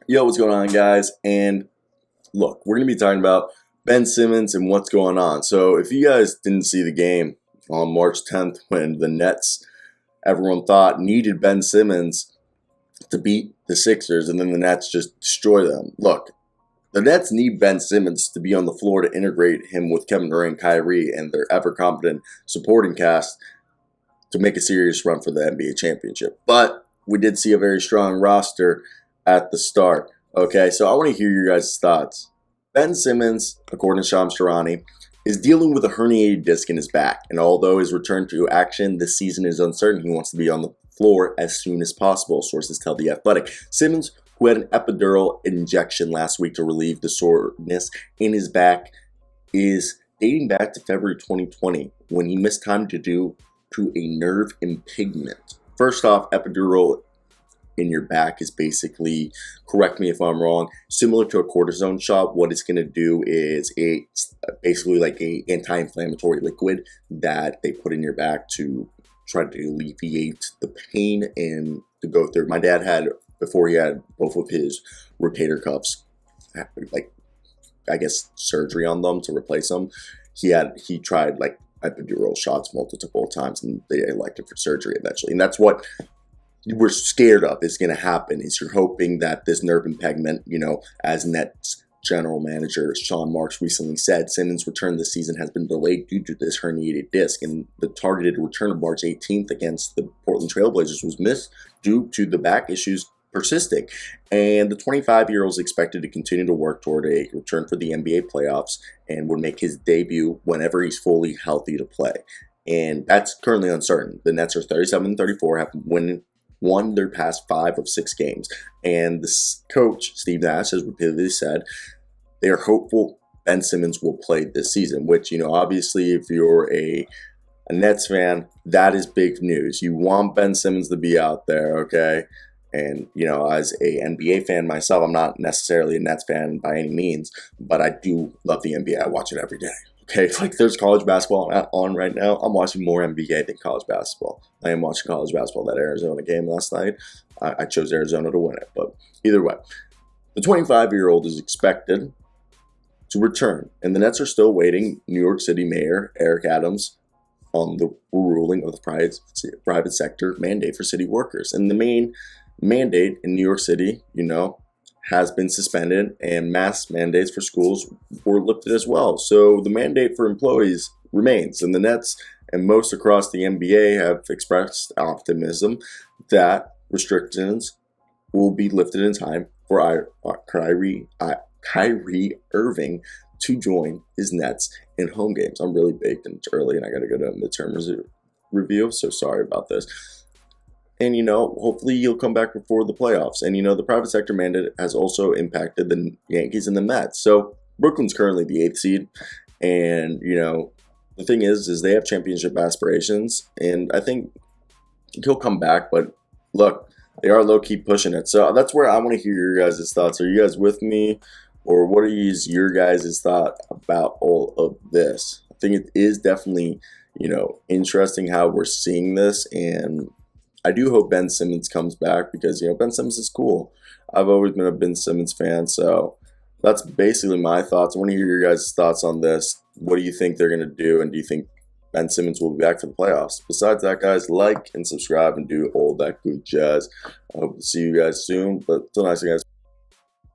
Yo, what's going on, guys? And look, we're going to be talking about Ben Simmons and what's going on. So, if you guys didn't see the game on March 10th when the Nets, everyone thought, needed Ben Simmons to beat the Sixers, and then the Nets just destroy them. Look, the Nets need Ben Simmons to be on the floor to integrate him with Kevin Durant, Kyrie, and their ever-competent supporting cast to make a serious run for the NBA championship. But we did see a very strong roster at the start. Okay, so I want to hear your guys' thoughts. Ben Simmons, according to Shams Charania, is dealing with a herniated disc in his back, and although his return to action this season is uncertain, he wants to be on the floor as soon as possible, sources tell The Athletic. Simmons, who had an epidural injection last week to relieve the soreness in his back, is dating back to February 2020 when he missed time to a nerve impingement. First off, epidural in your back is basically, correct me if I'm wrong, similar to a cortisone shot. What it's going to do is it's basically like a anti-inflammatory liquid that they put in your back to try to alleviate the pain and to go through. My dad had, before he had both of his rotator cuffs, like, I guess, surgery on them to replace them. He tried like epidural shots multiple times, and they elected for surgery eventually. And that's what we're scared of is going to happen. Is you're hoping that this nerve impingement, as Nets general manager Sean Marks recently said, Simmons' return this season has been delayed due to this herniated disc, and the targeted return of March 18th against the Portland Trailblazers was missed due to the back issues persisting. And the 25-year-old is expected to continue to work toward a return for the NBA playoffs and would make his debut whenever he's fully healthy to play. And that's currently uncertain. The Nets are 37-34, have won their past 5 of 6 games. And this coach, Steve Nash, has repeatedly said they are hopeful Ben Simmons will play this season, which, obviously if you're a Nets fan, that is big news. You want Ben Simmons to be out there, okay? And, as a NBA fan myself, I'm not necessarily a Nets fan by any means, but I do love the NBA. I watch it every day. Okay, like there's college basketball on right now. I'm watching more NBA than college basketball. I am watching college basketball. That Arizona game last night, I chose Arizona to win it. But either way, the 25-year-old is expected to return, and the Nets are still waiting New York City Mayor Eric Adams on the ruling of the private sector mandate for city workers. And the main mandate in New York City, has been suspended, and mask mandates for schools were lifted as well. So the mandate for employees remains, and the Nets and most across the NBA have expressed optimism that restrictions will be lifted in time for Kyrie Irving to join his Nets in home games. I'm really baked and it's early, and I got to go to a midterm review, so sorry about this. And, hopefully he'll come back before the playoffs. And, the private sector mandate has also impacted the Yankees and the Mets. So Brooklyn's currently the 8th seed. And, the thing is they have championship aspirations. And I think he'll come back. But look, they are low-key pushing it. So that's where I want to hear your guys' thoughts. Are you guys with me? Or what are your guys' thoughts about all of this? I think it is definitely, interesting how we're seeing this. And I do hope Ben Simmons comes back because, Ben Simmons is cool. I've always been a Ben Simmons fan, so that's basically my thoughts. I want to hear your guys' thoughts on this. What do you think they're going to do, and do you think Ben Simmons will be back for the playoffs? Besides that, guys, like and subscribe and do all that good jazz. I hope to see you guys soon, but until next time, guys.